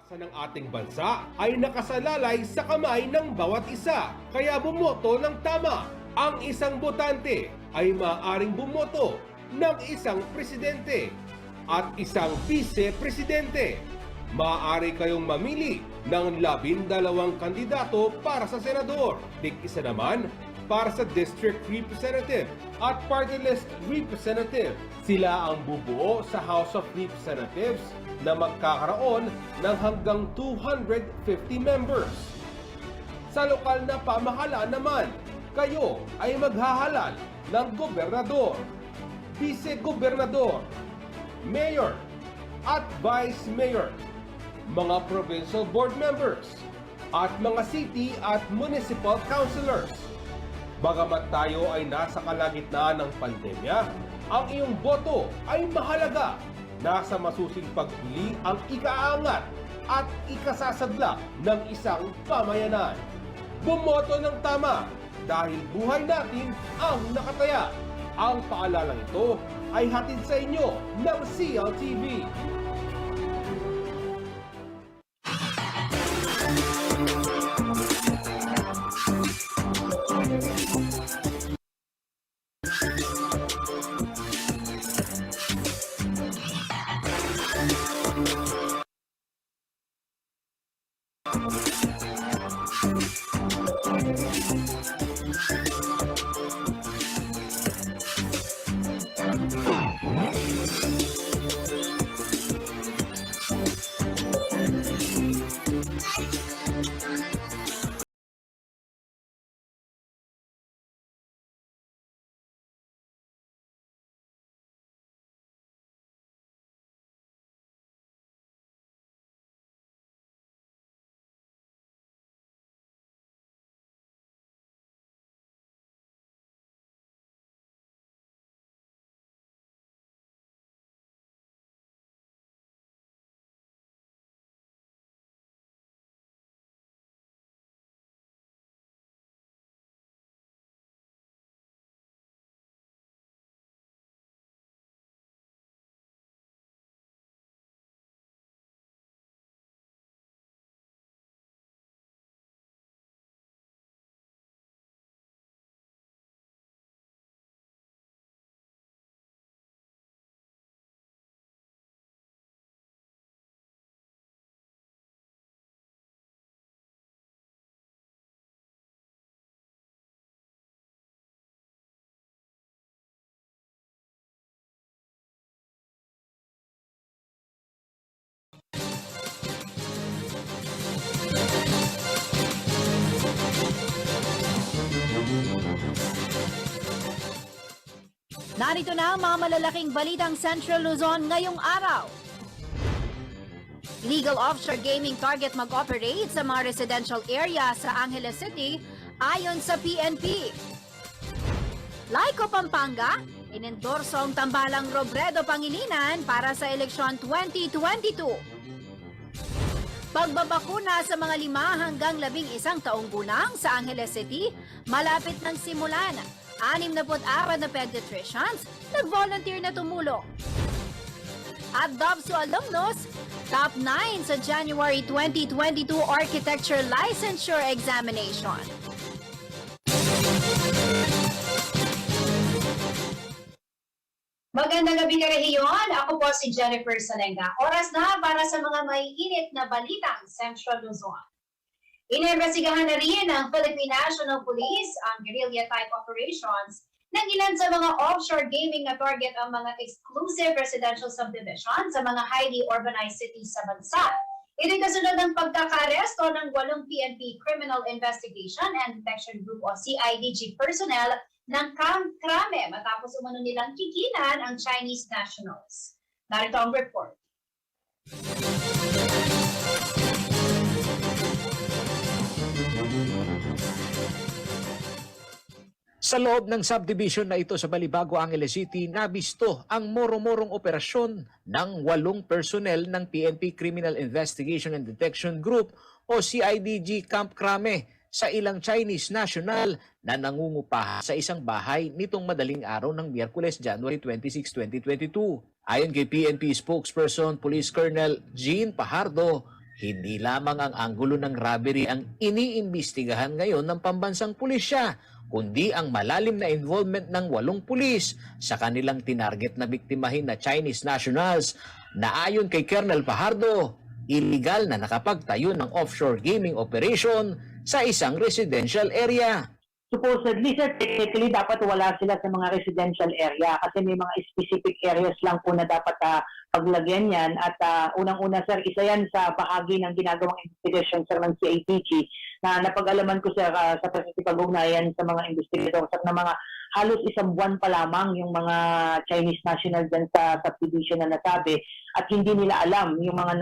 Sa ng ating bansa ay nakasalalay sa kamay ng bawat isa. Kaya bumoto ng tama. Ang isang botante ay maaaring bumoto ng isang presidente at isang vice-presidente. Maaari kayong mamili ng 12 kandidato para sa senador. Tig-isa naman para sa district representative at party list representative. Sila ang bubuo sa House of Representatives na magkakaroon ng hanggang 250 members. Sa lokal na pamahalaan naman, kayo ay maghahalal ng gobernador, vice-gobernador, mayor, at vice mayor, mga provincial board members, at mga city at municipal councilors. Bagamat tayo ay nasa kalagitnaan ng pandemya, ang iyong boto ay mahalaga. Nasa masusing pagpili ang ikaangat at ikasasadla ng isang pamayanan. Bumoto ng tama dahil buhay natin ang nakataya. Ang paalalang ito ay hatid sa inyo ng CLTV. Narito na ang mga malalaking balitang Central Luzon ngayong araw. Legal offshore gaming target mag-operate sa mga residential area sa Angeles City ayon sa PNP. Laiko, Pampanga, inendorso ang tambalang Robredo Pangilinan para sa eleksyon 2022. Pagbabakuna sa mga 5 hanggang 11 taong gulang sa Angeles City, malapit ng simulan. 64 na pediatricians nag-volunteer na tumulong. At DOBSO alumnus, top 9 sa January 2022 Architecture Licensure Examination. Magandang gabi ka rehiyon. Ako po si Jennifer Salenga. Oras na para sa mga maiinit na balitang Central Luzon. Inimbestigahan na rin ng Philippine National Police ang guerrilla-type operations ng ilan sa mga offshore gaming na target ang mga exclusive residential subdivision sa mga highly urbanized cities sa bansa. Ito'y kasunod ng pagkakaresto ng 8 PNP Criminal Investigation and Detection Group o CIDG personnel ng krame matapos umano nilang kikinan ang Chinese nationals. Narito ang report. Sa loob ng subdivision na ito sa Balibago, Angeles City, nabisto ang moro-morong operasyon ng 8 personnel ng PNP Criminal Investigation and Detection Group o CIDG Camp Crame sa ilang Chinese national na nangungupahan sa isang bahay nitong madaling araw ng Miyerkules, January 26, 2022. Ayon kay PNP spokesperson Police Colonel Jean Pajardo, Hindi lamang ang anggulo ng robbery ang iniimbestigahan ngayon ng pambansang pulisya, kundi ang malalim na involvement ng 8 pulis sa kanilang tinarget na biktimahin na Chinese nationals na ayon kay Colonel Fajardo, illegal na nakapagtayo ng offshore gaming operation sa isang residential area. Supposedly, sir, technically, dapat wala sila sa mga residential area kasi may mga specific areas lang po na dapat paglagyan yan. At unang-una, sir, isa yan sa bahagi ng ginagawang investigation, sir, ng CIDG na napag-alaman ko, sir, sa pag-ugnayan sa mga investigador, sir, na mga halos 1 buwan pa lamang yung mga Chinese national dyan sa subdivision na nasabi at hindi nila alam, yung mga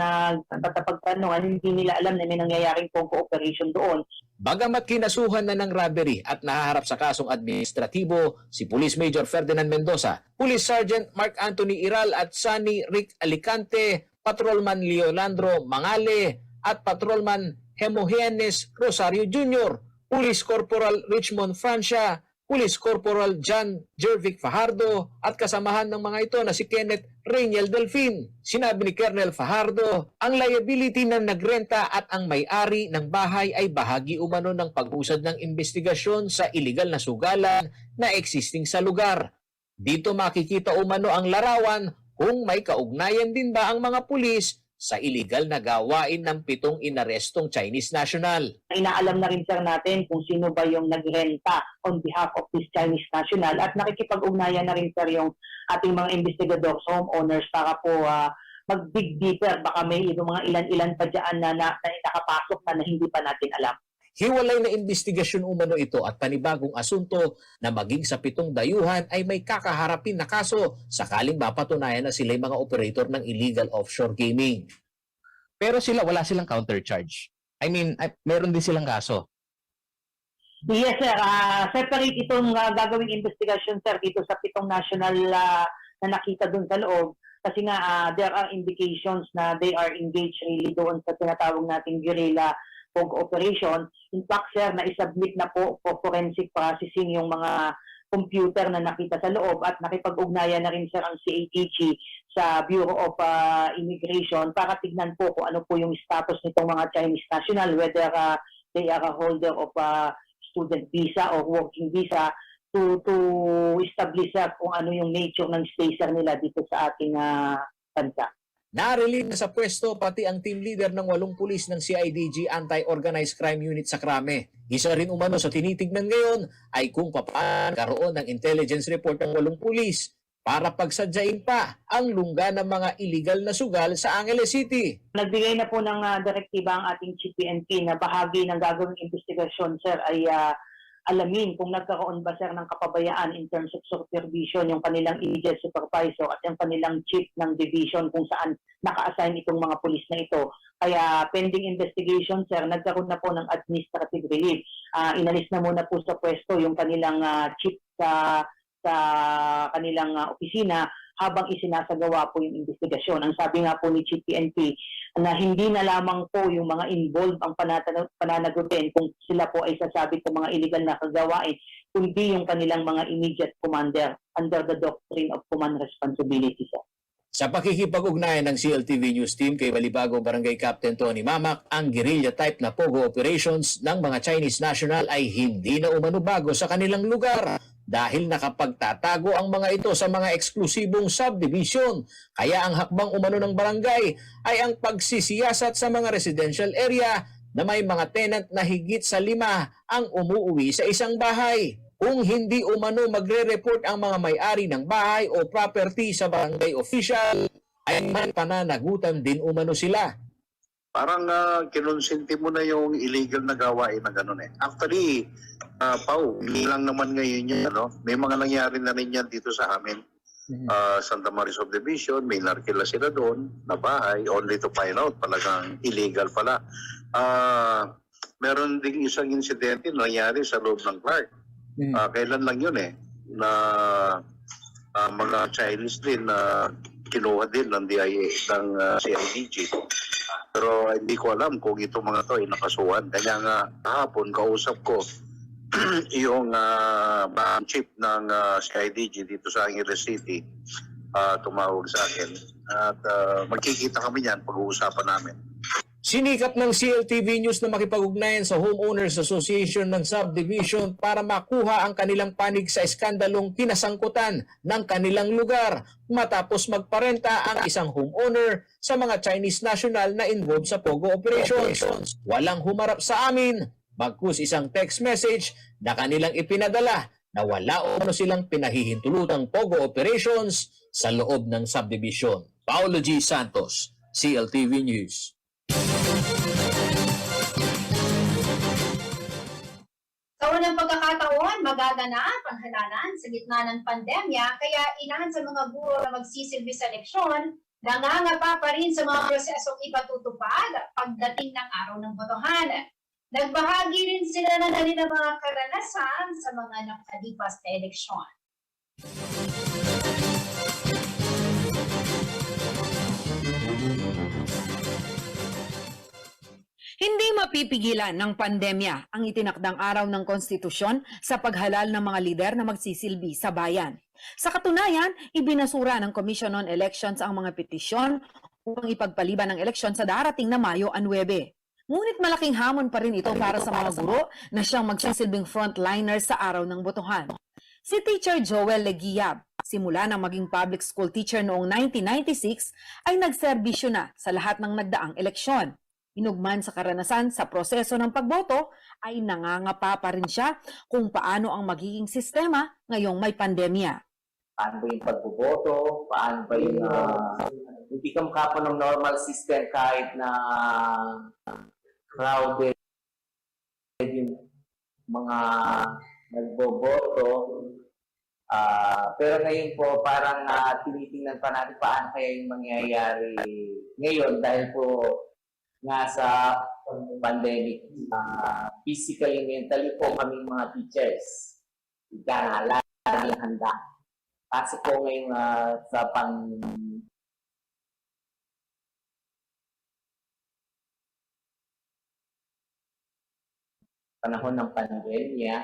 nagpagtanungan, hindi nila alam na may nangyayaring cooperation doon. Bagamat kinasuhan na ng robbery at nahaharap sa kasong administratibo si Police Major Ferdinand Mendoza, Police Sergeant Mark Anthony Iral at Sunny Rick Alicante, Patrolman Leolandro Mangale at Patrolman Hemogenes Rosario Jr., Police Corporal Richmond Francia, Police Corporal John Jervic Fajardo at kasamahan ng mga ito na si Kenneth Reiniel Delfin. Sinabi ni Colonel Fajardo, ang liability ng nagrenta at ang may-ari ng bahay ay bahagi umano ng pag-usad ng investigasyon sa iligal na sugalan na existing sa lugar. Dito makikita umano ang larawan kung may kaugnayan din ba ang mga pulis sa iligal na gawain ng 7 inarestong Chinese national. Inaalam na rin, sir, natin kung sino ba yung nagrenta on behalf of this Chinese national at nakikipag-ugnayan na rin, sir, yung ating mga investigadors, homeowners para po mag-dig deeper. Baka may mga ilan-ilan pa dyan na nakapasok na hindi pa natin alam. Hiwalay na investigasyon umano ito at panibagong asunto na maging sa 7 dayuhan ay may kakaharapin na kaso sakaling mapatunayan na sila'y mga operator ng illegal offshore gaming. Pero wala silang countercharge. I mean, meron din silang kaso. Yes, sir. Separate itong gagawing investigation, sir, dito sa 7 national na nakita dun sa loob. Kasi nga, there are indications na they are engaged really doon sa tinatawag nating guerrilla operation. In fact, sir, na-submit na po for forensic processing yung mga computer na nakita sa loob at nakipag-ugnayan na rin, sir, ang CATG sa Bureau of Immigration para tignan po kung ano po yung status nitong mga Chinese national, whether they are a holder of student visa or working visa to establish kung ano yung nature ng stay, sir, nila dito sa ating bansa. Narilin na sa pwesto pati ang team leader ng 8 pulis ng CIDG Anti-Organized Crime Unit sa Krame. Isa rin umano sa tinitignan ngayon ay kung paano karoon ng intelligence report ng 8 pulis para pagsadyain pa ang lungga ng mga illegal na sugal sa Angeles City. Nagbigay na po ng direktiba ang ating Chief PNP na bahagi ng gagawing investigasyon, sir, ay alamin kung nagkaroon ba, sir, ng kapabayaan in terms of supervision yung kanilang immediate supervisor at yung kanilang chief ng division kung saan naka-assign itong mga pulis na ito. Kaya pending investigation, sir, nagkaroon na po ng administrative relief. Inalis na muna po sa pwesto yung kanilang chief sa kanilang opisina habang isinasagawa po yung investigasyon. Ang sabi nga po ni Chief PNP na hindi na lamang po yung mga involved ang pananagutin kung sila po ay sasabit ng mga illegal na kagawain, kundi yung kanilang mga immediate commander under the doctrine of command responsibility, sir. Sa pakikipag-ugnayan ng CLTV News Team kay Balibago Barangay Captain Tony Mamak, ang guerrilla type na pogo operations ng mga Chinese national ay hindi na umano bago sa kanilang lugar dahil nakapagtatago ang mga ito sa mga eksklusibong subdivision. Kaya ang hakbang umano ng barangay ay ang pagsisiyasat sa mga residential area na may mga tenant na higit sa 5 ang umuuwi sa isang bahay. Kung hindi umano magre-report ang mga may-ari ng bahay o property sa barangay official, ay may pananagutan din umano sila. Parang kinonsinti mo na yung illegal na gawain na gano'n eh. Actually, Pao, hindi lang naman ngayon yun. May mga nangyari na rin yan dito sa amin. Santa Maria Subdivision, may narkila sila doon na bahay, only to find out talagang illegal pala. Meron ding isang insidente na nangyari sa loob ng Clark. Kailan lang yun eh, na mga Chinese din na kinuha din ng DIA, ng CIDG. Pero hindi ko alam kung itong mga to ay nakasuhan. Kaya nga kahapon kausap ko yung chief ng CIDG dito sa Angeles City, tumawag sa akin. At magkikita kami niyan, pag-uusapan namin. Sinikap ng CLTV News na makipag-ugnayan sa Homeowners Association ng Subdivision para makuha ang kanilang panig sa iskandalong kinasangkutan ng kanilang lugar matapos magparenta ang isang homeowner sa mga Chinese national na involved sa POGO operations. Walang humarap sa amin, bagkus isang text message na kanilang ipinadala na wala o ano silang pinahihintulutang POGO operations sa loob ng subdivision. Paulo G. Santos, CLTV News. Sa unang pagkakataon, magaganap ang halalan sa gitna ng pandemya, kaya ilan sa mga guro na magsisilbi sa leksyon, nangangapa pa rin sa mga prosesong ipatutupad pagdating ng araw ng botohan. Nagbahagi rin sila ng kanilang mga karanasan sa mga nakalipas na eleksyon. Hindi mapipigilan ng pandemya ang itinakdang araw ng konstitusyon sa paghalal ng mga lider na magsisilbi sa bayan. Sa katunayan, ibinasura ng Commission on Elections ang mga petisyon upang ipagpaliban ng eleksyon sa darating na Mayo 9. Ngunit malaking hamon pa rin ito para sa mga guro na siyang magsisilbing frontliner sa araw ng botohan. Si Teacher Joel Leguiab, simula nang maging public school teacher noong 1996, ay nagserbisyo na sa lahat ng nagdaang eleksyon. Inugman sa karanasan sa proseso ng pagboto, ay nangangapa pa rin siya kung paano ang magiging sistema ngayong may pandemya. Paano ba yung pagboboto? Paano ba yung hindi ka makapo ng normal system kahit na crowded yung mga nagboboto. Pero ngayon po parang tinitingnan pa natin paano kaya yung mangyayari ngayon dahil po nga sa pandemic. Physically, mentally po kaming mga teachers. Laging handa. Kasi po ngayon sa panahon ng pandemya,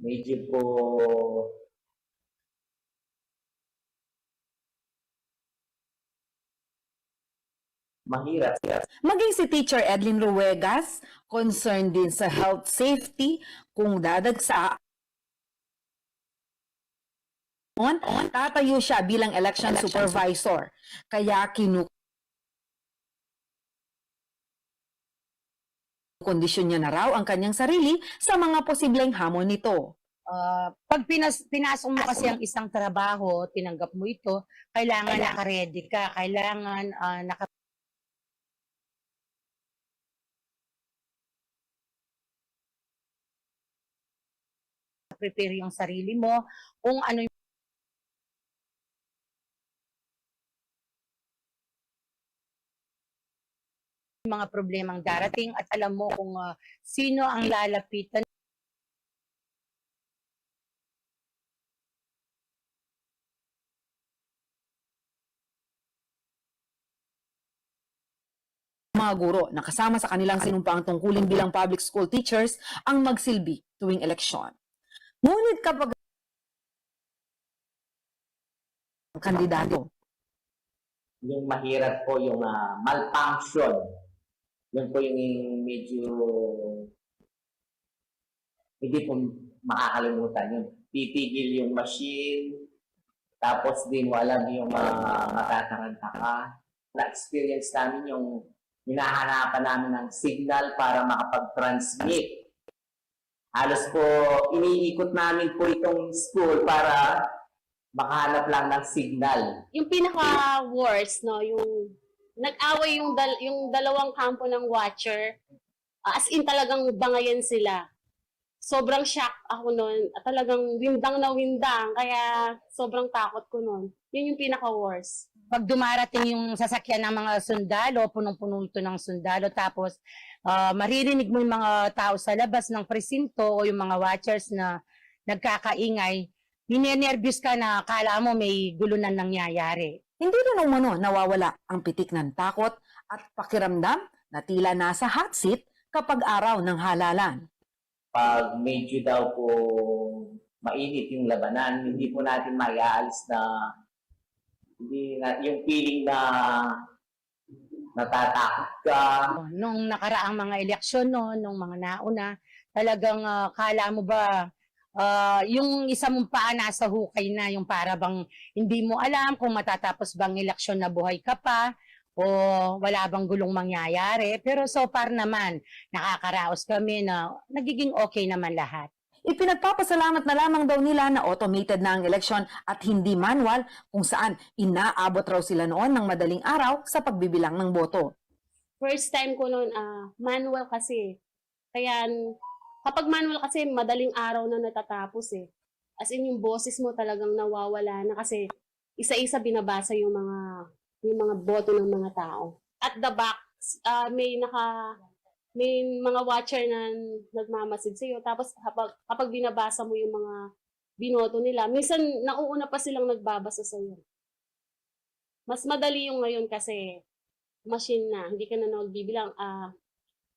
medyo po mahirap. Maging si Teacher Edlin Ruegas, concerned din sa health safety kung dadagsa tatayo siya bilang election supervisor. Kaya kondisyon niya na raw ang kanyang sarili sa mga posibleng hamon nito. Pag pinasok mo kasi ang isang trabaho, tinanggap mo ito, kailangan naka-ready ka, kailangan prepare yung sarili mo, kung ano yung mga problemang darating at alam mo kung sino ang lalapitan mga guro na kasama sa kanilang sinumpaang tungkulin bilang public school teachers ang magsilbi tuwing eleksyon. Ngunit kapag kandidato, yung mahirap po yung malfunction. Yun po yung medyo hindi po makakalimutan yun. Titigil yung machine, tapos di mo alam yung matataranta ka. Na-experience namin yung hinahanapan namin ng signal para makapag-transmit. Halos po, iniikot namin po itong school para makahanap lang ng signal. Yung pinaka-worst, no, yung nag-away yung dalawang kampo ng watcher, as in talagang bangayan sila. Sobrang shock ako noon. Talagang windang na windang, kaya sobrang takot ko noon. Yun yung pinaka-worst. pag dumarating yung sasakyan ng mga sundalo, punong-puno ito ng sundalo, tapos maririnig mo yung mga tao sa labas ng presinto o yung mga watchers na nagkakaingay, ninenervyos ka na akala mo may gulo na nangyayari. Hindi rin umano nawawala ang pitik ng takot at pakiramdam na tila nasa hot seat kapag araw ng halalan. Pag medyo daw po mainit yung labanan. Hindi po natin maiaalis na yung feeling na natatakot ka. Nung nakaraang mga eleksyon nung mga nauna, talagang kala mo ba yung isa mong paa nasa hukay na, yung para bang hindi mo alam kung matatapos bang eleksyon na buhay ka pa o wala bang gulong mangyayari. Pero so far naman, nakakaraos kami na nagiging okay naman lahat. Ipinagpapasalamat na lamang daw nila na automated na ang eleksyon at hindi manual, kung saan inaabot raw sila noon ng madaling araw sa pagbibilang ng boto. First time ko noon, manual kasi. Kaya kapag manual kasi, madaling araw na natatapos eh. As in, yung boses mo talagang nawawala na kasi isa-isa binabasa yung mga boto ng mga tao. At the back, may mga watcher na nagmamasid sa'yo. Tapos kapag binabasa mo yung mga binoto nila, minsan nauuna pa silang nagbabasa sa'yo. Mas madali yung ngayon kasi machine na, hindi ka na nagbibilang,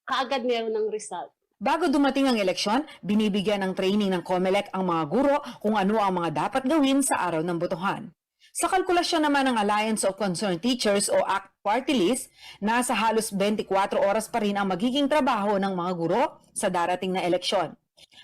kaagad meron ng result. Bago dumating ang eleksyon, binibigyan ng training ng COMELEC ang mga guro kung ano ang mga dapat gawin sa araw ng botohan. Sa kalkulasyon naman ng Alliance of Concerned Teachers o ACT Party List, nasa halos 24 oras pa rin ang magiging trabaho ng mga guro sa darating na eleksyon.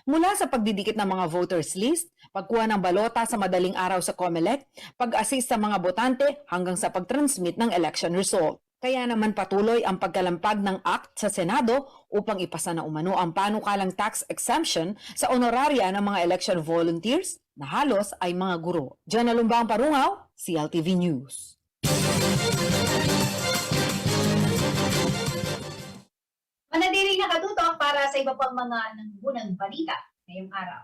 Mula sa pagdidikit ng mga voters list, pagkuha ng balota sa madaling araw sa COMELEC, pag-assist sa mga botante hanggang sa pag-transmit ng election result. Kaya naman patuloy ang pagkalampag ng ACT sa Senado upang ipasa na umano ang panukalang tax exemption sa honoraria ng mga election volunteers na halos ay mga guro. Diyan Nalumbang Parungaw, CLTV News. Manatiling nakatutok para sa iba pang mga nanggunang balita ngayong araw.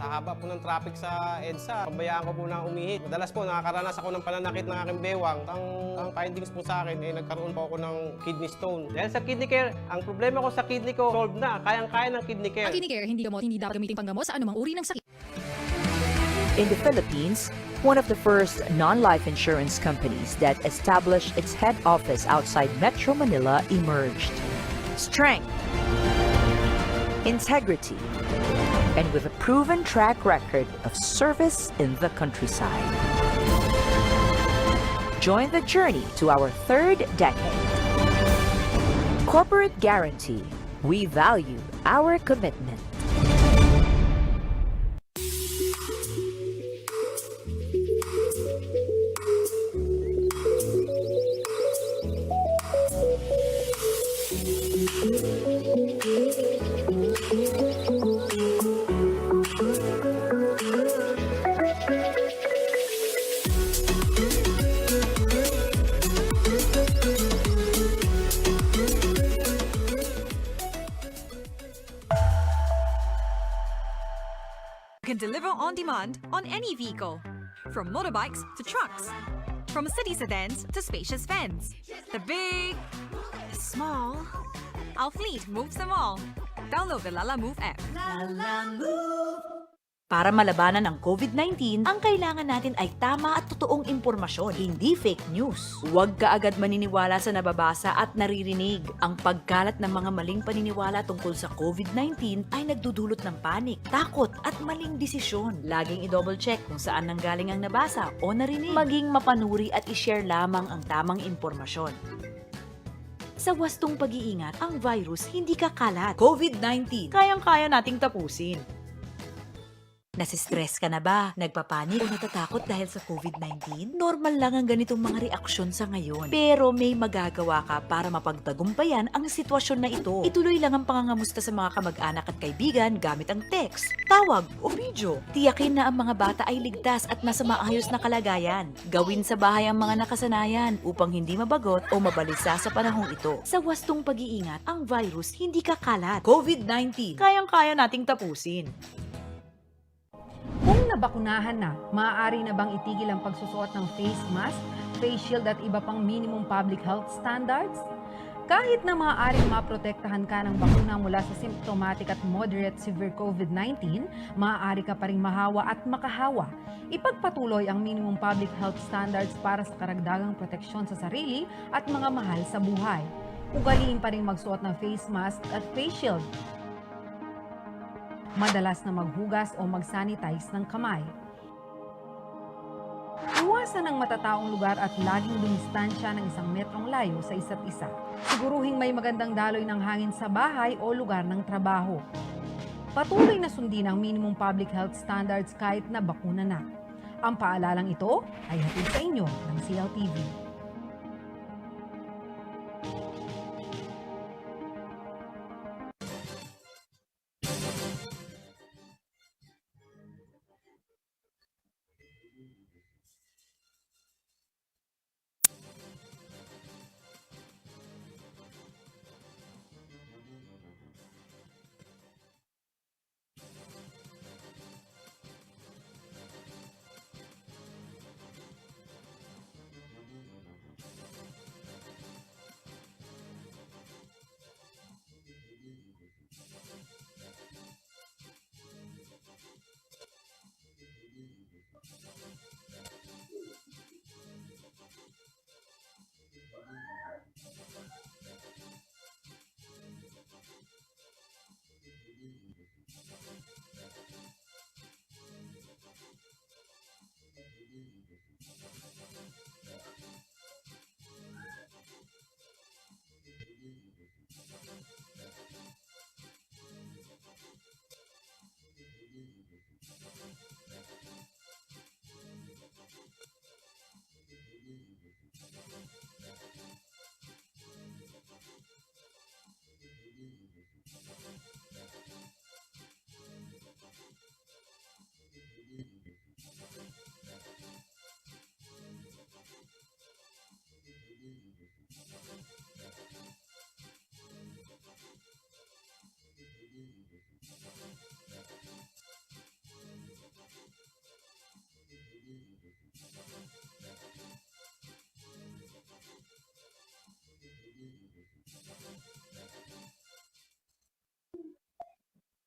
Sa haba po ng traffic sa EDSA, pabayaan ko po na umihi. Madalas po nakakaranas ako ng pananakit ng aking bewang. Ang findings po sa akin ay nagkaroon po ako ng kidney stone. Dahil sa kidney care, ang problema ko sa kidney ko, solved na. Kayang-kaya ng kidney care. Ang kidney care, hindi dapat gamitin panggamot sa anumang uri ng sakit. In the Philippines, one of the first non-life insurance companies that established its head office outside Metro Manila emerged. Strength, integrity, and with a proven track record of service in the countryside. Join the journey to our third decade. Corporate Guarantee. We value our commitment. Can deliver on demand on any vehicle, from motorbikes to trucks, from city sedans to spacious vans. The big, the small, our fleet moves them all. Download the Lala Move app. Lala Move. Para malabanan ang COVID-19, ang kailangan natin ay tama at totoong impormasyon, hindi fake news. Huwag kaagad maniniwala sa nababasa at naririnig. Ang pagkalat ng mga maling paniniwala tungkol sa COVID-19 ay nagdudulot ng panik, takot at maling desisyon. Laging i-double check kung saan nanggaling ang nabasa o narinig. Maging mapanuri at i-share lamang ang tamang impormasyon. Sa wastong pag-iingat, ang virus hindi kakalat. COVID-19, kayang-kaya nating tapusin. Nasistress ka na ba? Nagpapanik o natatakot dahil sa COVID-19? Normal lang ang ganitong mga reaksyon sa ngayon. Pero may magagawa ka para mapagtagumpayan ang sitwasyon na ito. Ituloy lang ang pangangamusta sa mga kamag-anak at kaibigan gamit ang text, tawag o video. Tiyakin na ang mga bata ay ligtas at nasa maayos na kalagayan. Gawin sa bahay ang mga nakasanayan upang hindi mabagot o mabalisa sa panahong ito. Sa wastong pag-iingat, ang virus hindi kakalat. COVID-19, kayang-kaya nating tapusin. Kung nabakunahan na, maaari na bang itigil ang pagsusuot ng face mask, face shield at iba pang minimum public health standards? Kahit na maaaring maprotektahan ka ng bakuna mula sa symptomatic at moderate severe COVID-19, maaari ka pa ring mahawa at makahawa. Ipagpatuloy ang minimum public health standards para sa karagdagang proteksyon sa sarili at mga mahal sa buhay. Ugaliin pa ring magsuot ng face mask at face shield. madalas na maghugas o mag-sanitize ng kamay. Iwasan ang matataong lugar at laging dumistansya ng 1 metrong layo sa isa't isa. Siguruhing may magandang daloy ng hangin sa bahay o lugar ng trabaho. Patuloy na sundin ang minimum public health standards kahit na bakuna na. Ang paalalang ito ay hatid sa inyo ng CLTV.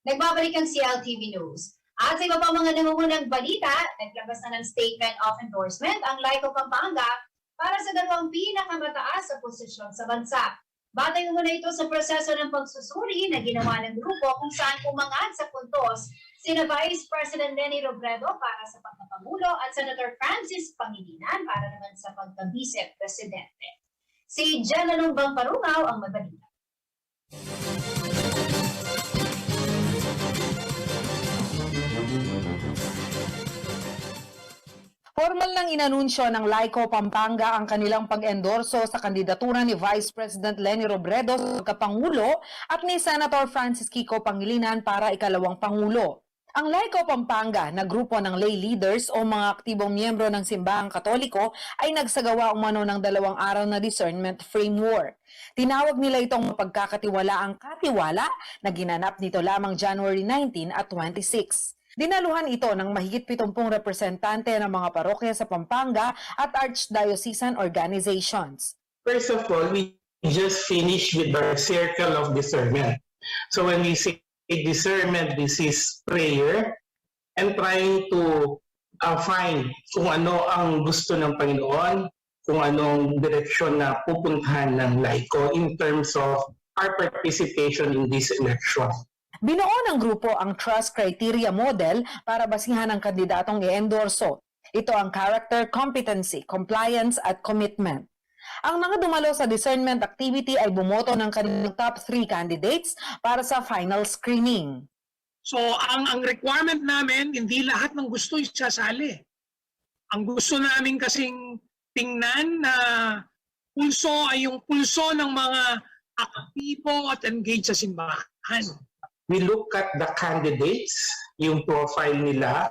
Nagbabalik ang CLTV News. At sa iba pa mga nangungunang balita, naglabas na ng statement of endorsement ang Laiko Pampanga para sa 2 pinakamataas sa posisyon sa bansa. Batay muna ito sa proseso ng pagsusuri na ginawa ng grupo kung saan umangat sa puntos sina Vice President Leni Robredo para sa pagkapangulo at Senator Francis Pangilinan para naman sa pagka-Vice Presidente. Si Jenna Lumbang Parungaw ang magbalita. Formal nang inanunsyo ng Laiko Pampanga ang kanilang pag-endorso sa kandidatura ni Vice President Leni Robredo sa pagkapangulo at ni Senator Francis Kiko Pangilinan para ikalawang pangulo. Ang Laiko Pampanga na grupo ng lay leaders o mga aktibong miyembro ng Simbahang Katoliko ay nagsagawa umano ng 2 araw na discernment framework. Tinawag nila itong mapagkakatiwalaang katiwala na ginanap nito lamang January 19 at 26. Dinaluhan ito ng mahigit 70 representante ng mga parokya sa Pampanga at archdiocesan organizations. First of all, we just finished with our circle of discernment. So when we say discernment, this is prayer and trying to find kung ano ang gusto ng Panginoon, kung anong direksyon na pupuntahan ng laiko in terms of our participation in this election. Binuo ng grupo ang Trust Criteria Model para basihan ang kandidatong i-endorso. Ito ang Character, Competency, Compliance at Commitment. Ang mga dumalo sa discernment activity ay bumoto ng kanilang top 3 candidates para sa final screening. So ang requirement namin, hindi lahat ng gusto isasali. Ang gusto namin kasing tingnan na pulso ay yung pulso ng mga aktibo at engaged sa simbahan. We look at the candidates, yung profile nila,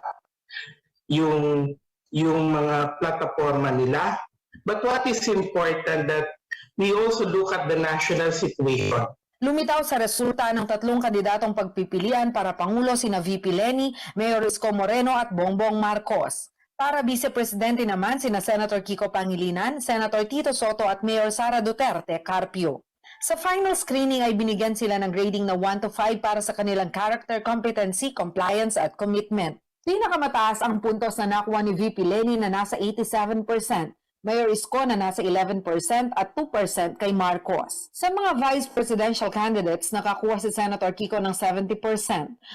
yung mga plataforma nila. But what is important that we also look at the national situation. Lumitaw sa resulta ng 3 kandidatong pagpipilian para Pangulo sina VP Leni, Mayor Isko Moreno at Bongbong Marcos. Para Vice Presidente naman sina Senator Kiko Pangilinan, Senator Tito Soto at Mayor Sara Duterte Carpio. Sa final screening ay binigyan sila ng grading na 1 to 5 para sa kanilang character, competency, compliance at commitment. Pinakamataas ang puntos na nakuha ni VP Leni na nasa 87%. Mayor Isko na nasa 11% at 2% kay Marcos. Sa mga vice presidential candidates, nakakuha si Senator Kiko ng 70%,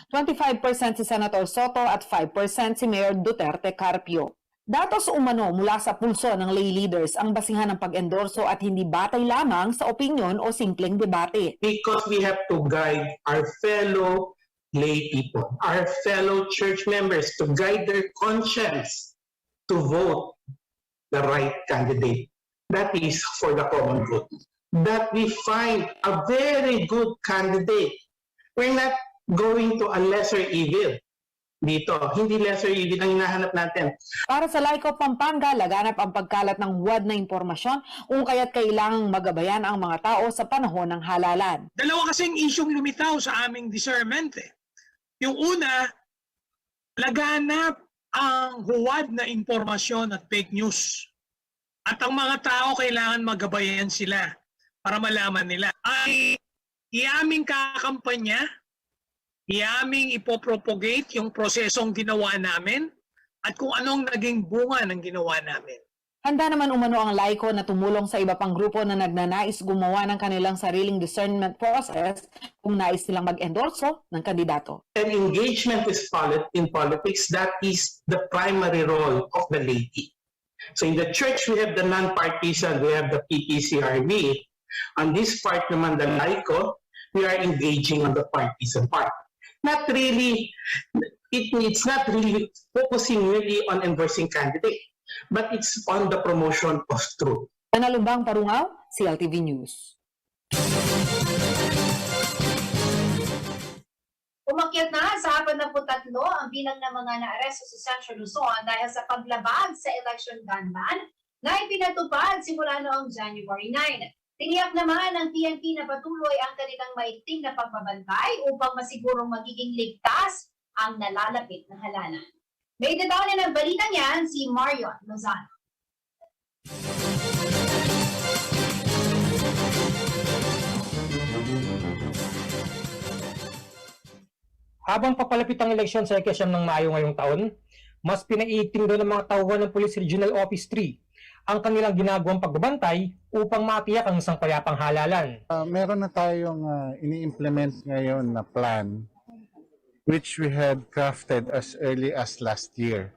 25% si Senator Soto at 5% si Mayor Duterte Carpio. Datos umano mula sa pulso ng lay leaders ang basihan ng pag-endorso at hindi batay lamang sa opinyon o simpleng debate. Because we have to guide our fellow lay people, our fellow church members to guide their conscience to vote the right candidate. That is for the common good. That we find a very good candidate. We're not going to a lesser evil dito. Hindi lesser evil ang hinahanap natin. Para sa Laiko Pampanga, laganap ang pagkalat ng huwad na impormasyon kung kaya't kailangang magabayan ang mga tao sa panahon ng halalan. Dalawa kasing isyong lumitaw sa aming discernment. Yung una, laganap ang huwad na impormasyon at fake news. At ang mga tao kailangan magabayan sila para malaman nila. Ay iaming kakampanya, iaming ipopropagate yung prosesong ginawa namin at kung anong naging bunga ng ginawa namin. Handa naman umano ang Laiko na tumulong sa iba pang grupo na nagnanais gumawa ng kanilang sariling discernment process kung nais nilang mag-endorso ng kandidato. And engagement is in politics, that is the primary role of the laity. So in the church, we have the non-partisan, we have the PPCRB. On this part naman, the Laiko, we are engaging on the partisan part. Not really, it's not really focusing really on endorsing candidate, but it's on the promotion of truth. Analumbang Parungaw, CLTV News. Umakyat na sa 43 ang bilang ng mga naaresto sa Central Luzon dahil sa paglabag sa election gun ban na ipinatupad simula noong January 9. Tiniyak naman ng PNP na patuloy ang kanilang maigting na pagbabantay upang masigurong magiging ligtas ang nalalapit na halalan. May detalye ng balitang yan si Marion Lozano. Habang papalapit ang eleksyon sa Quezon ng Mayo ngayong taon, mas pinaiigting doon ng mga tauhan ng Police Regional Office 3 ang kanilang ginagawang pagbabantay upang matiyak ang isang payapang halalan. Meron na tayong ini-implement ngayon na plan which we had crafted as early as last year.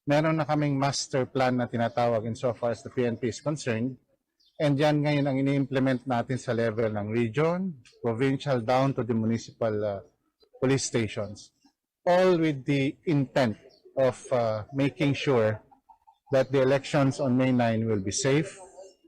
Meron na kaming master plan na tinatawag insofar as the PNP is concerned. And yan ngayon ang ini-implement natin sa level ng region, provincial, down to the municipal police stations. All with the intent of making sure that the elections on May 9 will be safe,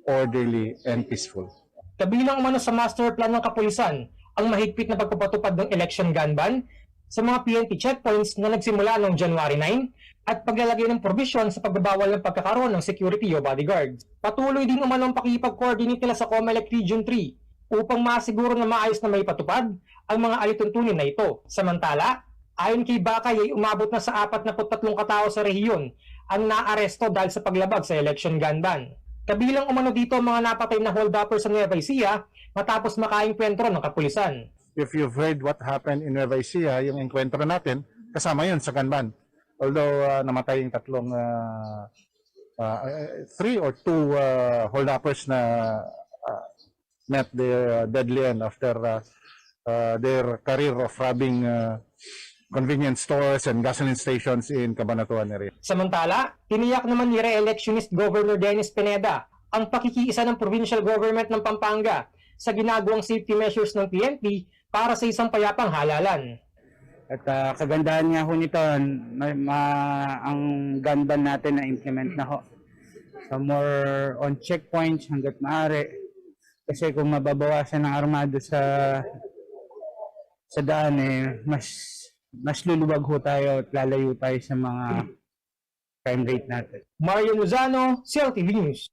orderly, and peaceful. Kabilang umano sa master plan ng kapulisan ang mahigpit na pagpapatupad ng election gun ban sa mga PNP checkpoints na nagsimula noong January 9 at paglalagay ng provision sa pagbabawal ng pagkakaroon ng security o bodyguards. Patuloy din umano ang pakikipag-coordinate nila sa COMELEC Region 3 upang masiguro na maayos na maipatupad ang mga alituntunin na ito. Samantala, ayon kay Bakay ay umabot na sa 43 katao sa rehiyon ang naaresto dahil sa paglabag sa election gun ban. Kabilang umano dito mga napatay na hold-uppers sa Nueva Ecija matapos makaing kwentro ng kapulisan. If you've heard what happened in Nueva Ecija, yung enkwentro natin, kasama yun sa gun ban. Although namatay yung tatlong 3 or 2 hold-uppers na met their deadly end after their career of robbing convenience stores and gasoline stations in Cabanatuan area. Samantala, tiniyak naman ni re-electionist Governor Dennis Pineda ang pakikiisa ng provincial government ng Pampanga sa ginagawang safety measures ng PNP para sa isang payapang halalan. At kagandahan nga ho nito, ang gun ban natin na implement na ho. So more on checkpoints hanggat maaari. Kasi kung mababawasan ng armado sa daan, mas luluwag ho tayo at lalayo tayo sa mga crime rate natin. Mario Lozano, CLTV News.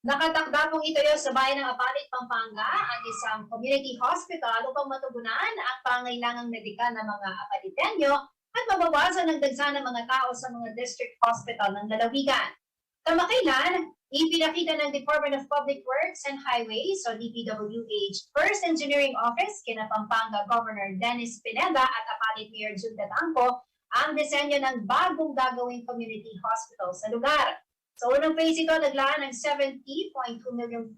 Nakatakda pong itayo sa bayan ng Apalit, Pampanga ang isang community hospital upang matugunan ang pangailangang medikal ng mga Apalitenyo at mabawasan ang dagsa ng mga tao sa mga district hospital ng lalawigan. Kamakailan, ipinakita ng Department of Public Works and Highways o DPWH First Engineering Office kina Pampanga Governor Dennis Pineda at Apalit Mayor Jun Datangco ang disenyo ng bagong gagawing community hospital sa lugar. Sa unang phase ito, naglaan ng 70.2 million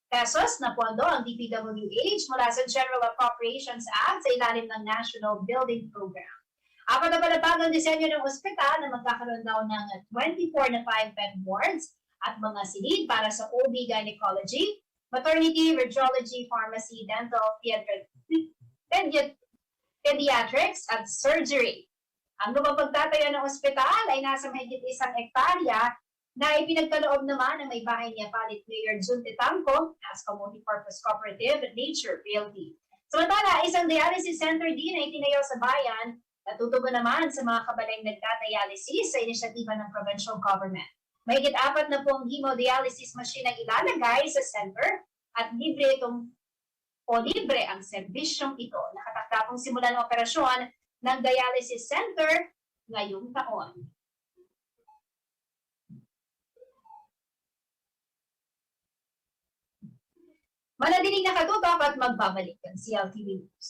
pesos na pondo ang DPWH mula sa General Appropriations Act sa ilalim ng National Building Program. Apat na palapag ang disenyo ng ospital na magkakaroon daw ng 24 na 5-bed wards at mga silid para sa OB gynecology, maternity, radiology, pharmacy, dental, pediatrics at surgery. Ang lumang pagtatayo ng ospital ay nasa mahigit 1 hektarya na ipinagkaloob naman ng may bahay niya palit Mayor Jun Tetangco as multi-purpose cooperative at Nature Realty. Samantala, isang dialysis center din na itinayo sa bayan na tutugon naman sa mga kabalang nagtadialysis sa inisyatiba ng provincial government. Mahigit 4 na pong hemodialysis machine ang ilalagay sa center at libre ang serbisyong ito. Nakatakda pong simulan ng operasyon ng dialysis center ngayong taon. Manatiling nakatutok at magbabalik ang CLTV News.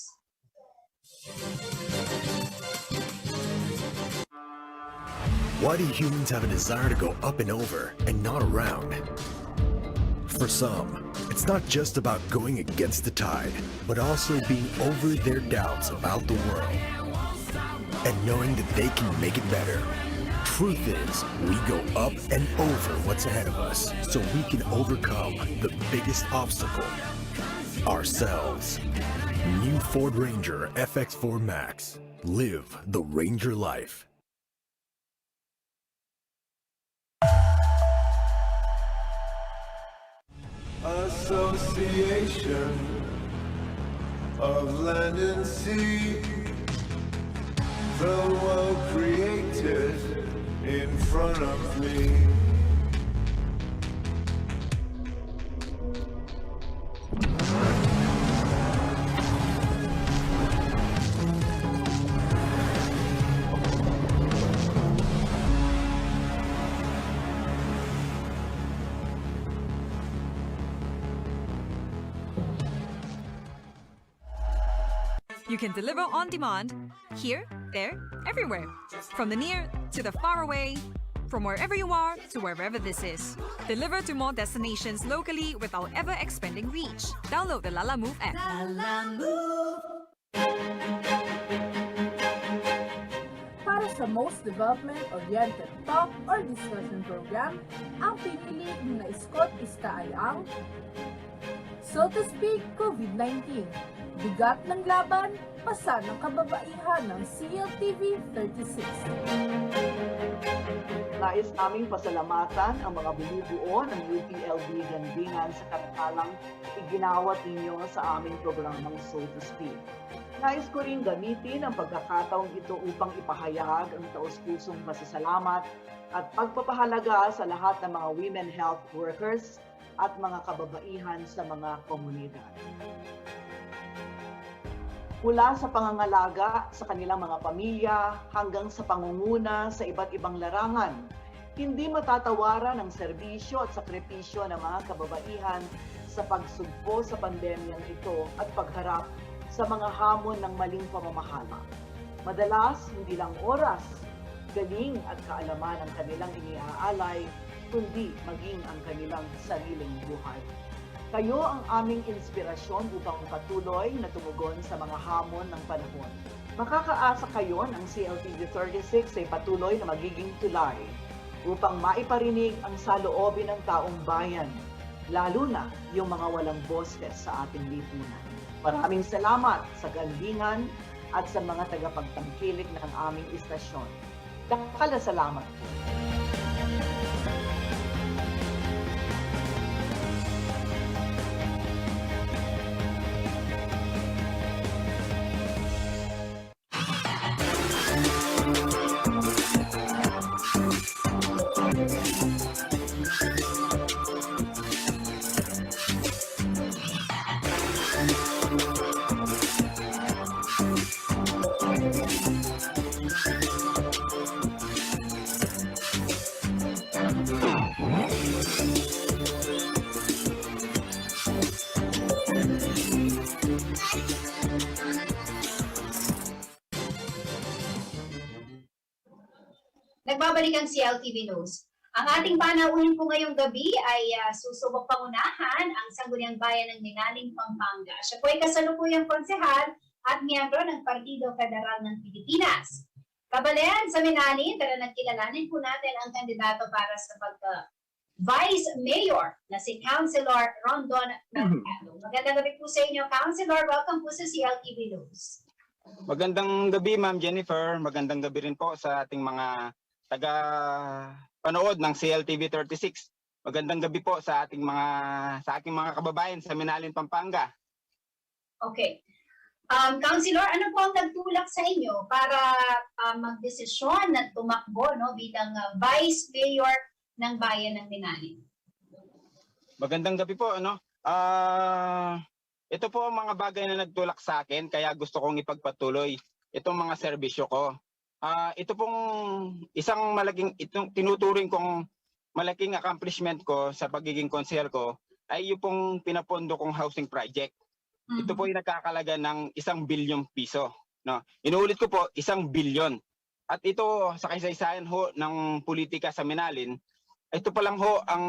Why do humans have a desire to go up and over and not around? For some, it's not just about going against the tide, but also being over their doubts about the world and knowing that they can make it better. Truth is, we go up and over what's ahead of us so we can overcome the biggest obstacle, ourselves. New Ford Ranger FX4 Max. Live the Ranger life. Association of Land and Sea, the world created in front of me. You can deliver on demand, here, there, everywhere. From the near to the far away, from wherever you are to wherever this is. Deliver to more destinations locally without ever expanding reach. Download the Lala Move app. Para sa most development-oriented talk or discussion program, ang pinili na Scott-ista ay ang So to Speak COVID-19. Bigat ng laban, pasa ng kababaihan ng CLTV 36. Nais naming pasalamatan ang mga bumubuo ng UPLB Gandingan sa katatalang iginawat ninyo sa aming programang So to Speak. Nais ko rin gamitin ang pagkakataong ito upang ipahayag ang taos-pusong pasasalamat at pagpapahalaga sa lahat ng mga women health workers at mga kababaihan sa mga komunidad. Mula sa pangangalaga sa kanilang mga pamilya hanggang sa pangunguna sa iba't ibang larangan, hindi matatawaran ang serbisyo at sakripisyo ng mga kababaihan sa pagsugpo sa pandemyang ito at pagharap sa mga hamon ng maling pamamahala. Madalas, hindi lang oras, galing at kaalaman ang kanilang iniaalay, kundi maging ang kanilang sariling buhay. Kayo ang aming inspirasyon upang patuloy na tumugon sa mga hamon ng panahon. Makakaasa kayo ng CLTV 36 ay patuloy na magiging tulay upang maiparinig ang saloobin ng taong bayan, lalo na yung mga walang boses sa ating lipunan. Maraming salamat sa galingan at sa mga tagapagtangkilik ng aming istasyon. Dakal na salamat. nagbabalik ang CLTV News. Ang ating panauhin po ngayong gabi ay susubok pangunahan ang Sangguniang Bayan ng Minaling, Pampanga. Siya po ay kasalukuyang konsehal at miyembro ng Partido Federal ng Pilipinas. Kabalen, sa Minaling, tara nagkilalanin po natin ang kandidato para sa Vice Mayor na si Councilor Rondon Mercado. Magandang gabi po sa inyo, Councilor. Welcome po sa CLTV News. Magandang gabi, Ma'am Jennifer. Magandang gabi rin po sa ating mga taga-panood ng CLTV 36. Magandang gabi po sa ating aking mga kababayan sa Minaling, Pampanga. Okay. Councilor, ano po ang nagtulak sa inyo para magdesisyon na tumakbo bilang Vice Mayor ng Bayan ng Minaling? Magandang gabi po. Ito po ang mga bagay na nagtulak sa akin kaya gusto kong ipagpatuloy itong mga serbisyo ko. Ito pong itong tinuturing kong malaking accomplishment ko sa pagiging konsehal ko ay yung pong pinapondo kong housing project. Ito po yung nagkakalaga ng 1 bilyong piso. No? Inuulit ko po, 1 bilyon. At ito sa kasaysayan ho ng politika sa Minaling, ito pa lang ho ang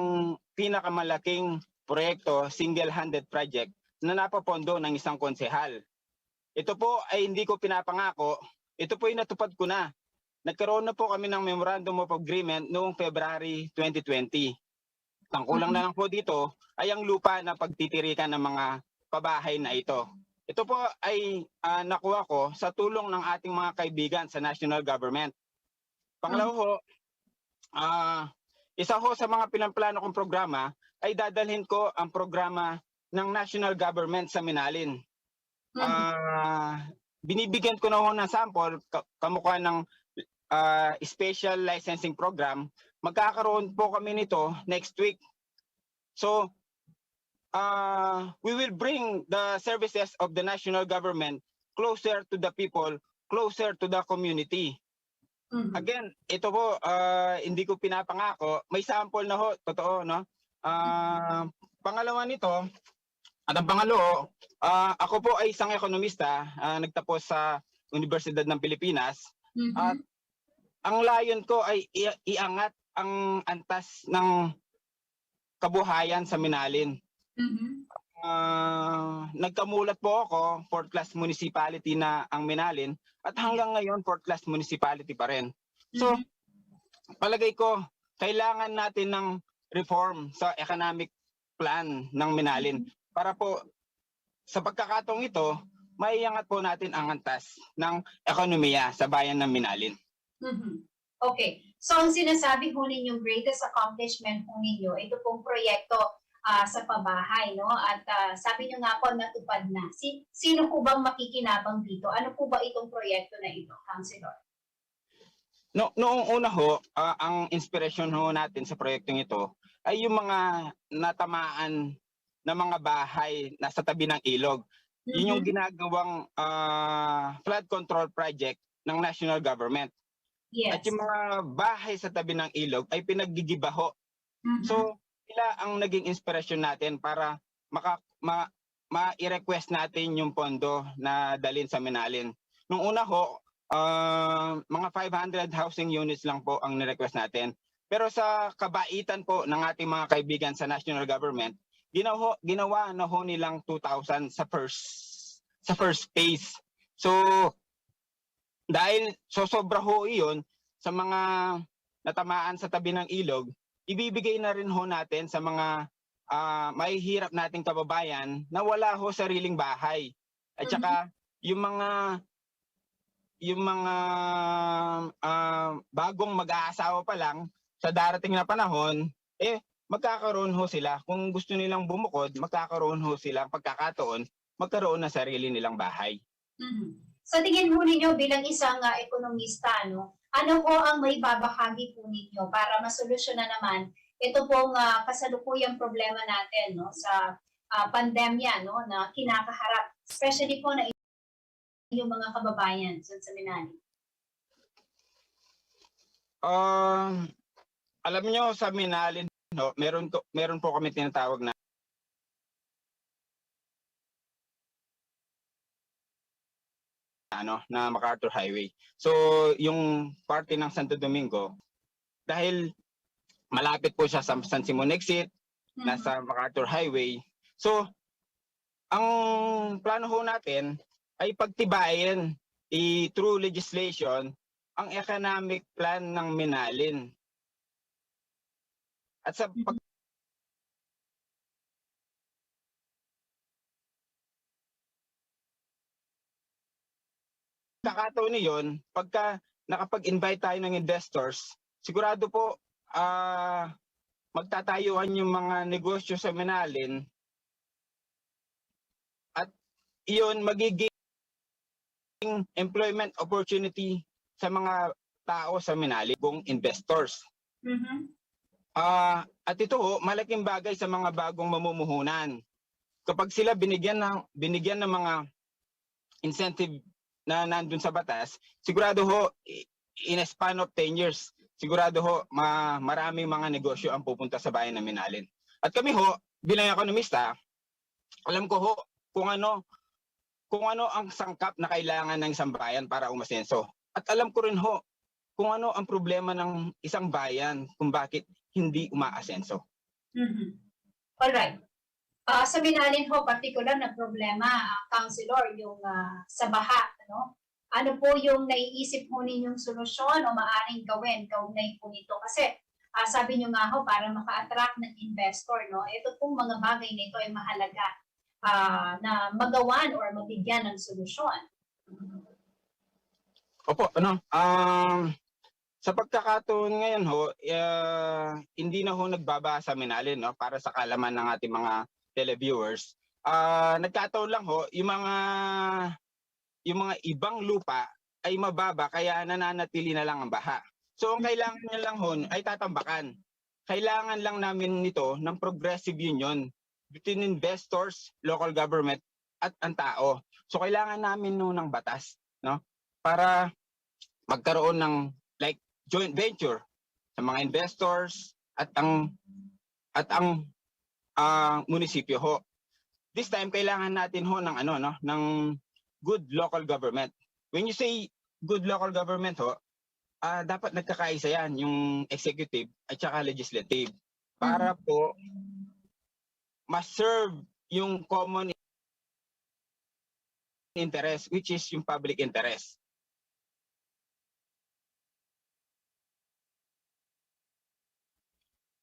pinakamalaking proyekto, single-handed project na napapondo ng isang konsehal. Ito po ay hindi ko pinapangako, ito po ay natupad ko na. Nagkaroon na po kami ng Memorandum of Agreement noong February 2020. Ang kulang na lang po dito ay ang lupa na pagtitirikan ng mga pabahay na ito. Ito po ay nakuha ko sa tulong ng ating mga kaibigan sa national government. Pangalawa ho, isa ho sa mga pinamplano kong programa ay dadalhin ko ang programa ng national government sa Minaling. Binibigyan ko na ho ng sample, kamukha ng special licensing program. Magkakaroon po kami nito next week. So, we will bring the services of the national government closer to the people, closer to the community. Again, ito po, hindi ko pinapangako. May sample na ho, totoo, no? Pangalawa nito, at ang pangalo, ako po ay isang ekonomista, nagtapos sa Universidad ng Pilipinas. At ang layon ko ay iangat ang antas ng kabuhayan sa Minaling. Nagkamulat po ako, 4th class municipality na ang Minaling, at hanggang ngayon 4th class municipality pa rin. So, palagay ko, kailangan natin ng reform sa economic plan ng Minaling para po sa pagkakataong ito, maiangat po natin ang antas ng ekonomiya sa bayan ng Minaling. Okay. So, ang sinasabi po ninyong greatest accomplishment po ninyo, ito pong proyekto sa pabahay, no? At sabi niyo nga po, natupad na. Sino po bang makikinabang dito? Ano po ba itong proyekto na ito, Councilor? Noong una ho, ang inspirasyon ho natin sa proyektong ito ay yung mga natamaan na mga bahay nasa tabi ng ilog. Yun yung ginagawang flood control project ng national government. Yes. At yung mga bahay sa tabi ng ilog ay pinaggigibaho. So, sila ang naging inspirasyon natin para ma-request natin yung pondo na dalhin sa Minaling. Nung una ho, mga 500 housing units lang po ang nirequest natin. Pero sa kabaitan po ng ating mga kaibigan sa national government, ginawa na ho nilang 2,000 sa first phase. So, dahil sobra ho iyon sa mga natamaan sa tabi ng ilog, ibibigay na rin ho natin sa mga mahihirap nating kababayan na wala ho sariling bahay. At saka yung mga bagong mag-aasawa pa lang sa darating na panahon, magkakaroon ho sila. Kung gusto nilang bumukod, magkakaroon ho sila pagkakataon, magkaroon na sarili nilang bahay. Sa tingin mo ninyo bilang isang ekonomista, ano po ang may babahagi po ninyo para masolusyonan naman ito pong kasalukuyang problema natin sa pandemya na kinakaharap, especially po na inyong mga kababayan sa Minaling? Alam nyo sa Minaling, meron po kami tinatawag na MacArthur Highway. So yung parte ng Santo Domingo dahil malapit po siya sa San Simon Exit, nasa MacArthur Highway. So, ang plano ho natin ay pagtibayin through legislation ang economic plan ng Minalin. At sa pagkakataon niyon, pagka nakapag-invite tayo ng investors, sigurado po magtatayuan yung mga negosyo sa Minalin at iyon magiging employment opportunity sa mga tao sa Minalin, kung investors. At ito ho, malaking bagay sa mga bagong mamumuhunan. Kapag sila binigyan ng mga incentive na nandun sa batas, sigurado ho, in a span of 10 years, sigurado ho, maraming mga negosyo ang pupunta sa bayan ng Minalin. At kami ho, bilang ekonomista, alam ko ho kung ano ang sangkap na kailangan ng isang bayan para umasenso. At alam ko rin ho kung ano ang problema ng isang bayan kung bakit hindi umaasenso. Alright. Sa Minalin ho, particular na problema, Councilor, yung sa baha, ano? Ano po yung naiisip mo ninyong solusyon o maaaring gawin kaugnay po nito? Kasi sabi nyo nga ho, para maka-attract ng investor, no? Ito pong mga bagay na ito ay mahalaga na magawan or mabigyan ng solusyon. Opo, sa pagkakataon ngayon ho, hindi na ho nagbaba sa Minalin, no? Para sa kalaman ng ating mga televiewers. Nagkataon lang ho, yung mga ibang lupa ay mababa kaya nananatili na lang ang baha. So ang kailangan niya lang ho ay tatambakan. Kailangan lang namin nito ng progressive union between investors, local government at ang tao. So kailangan namin no ng batas, no? Para magkaroon ng like joint venture sa mga investors at ang munisipyo ho. This time kailangan natin ho ng ng good local government. When you say good local government ho, dapat nagkakaisa yan, yung executive at saka legislative, para po ma-serve yung common interest, which is yung public interest.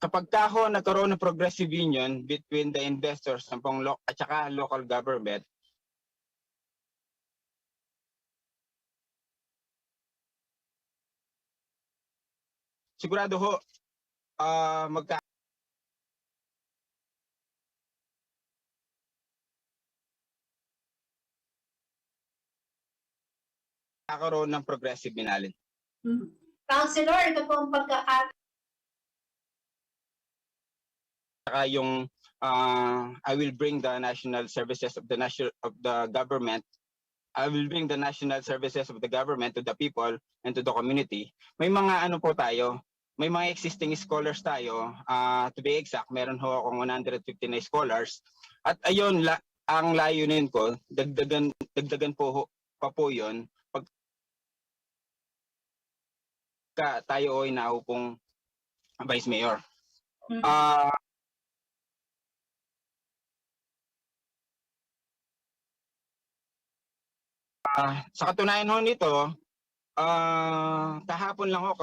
Kapag ho nagkaroon ng progressive union between the investors at saka local government, sigurado ho magkakaroon ng progressive Minalin. Councilor, ito po ang yung I will bring the national services of the government. I will bring the national services of the government to the people and to the community. May mga po tayo, may mga existing scholars tayo. To be exact, meron ho akong 150 na scholars. At ayun, ang layunin ko, dagdagan po pa po yun pag tayo ay naupong Vice Mayor. Sa katunayan ho nito, kahapon lang ho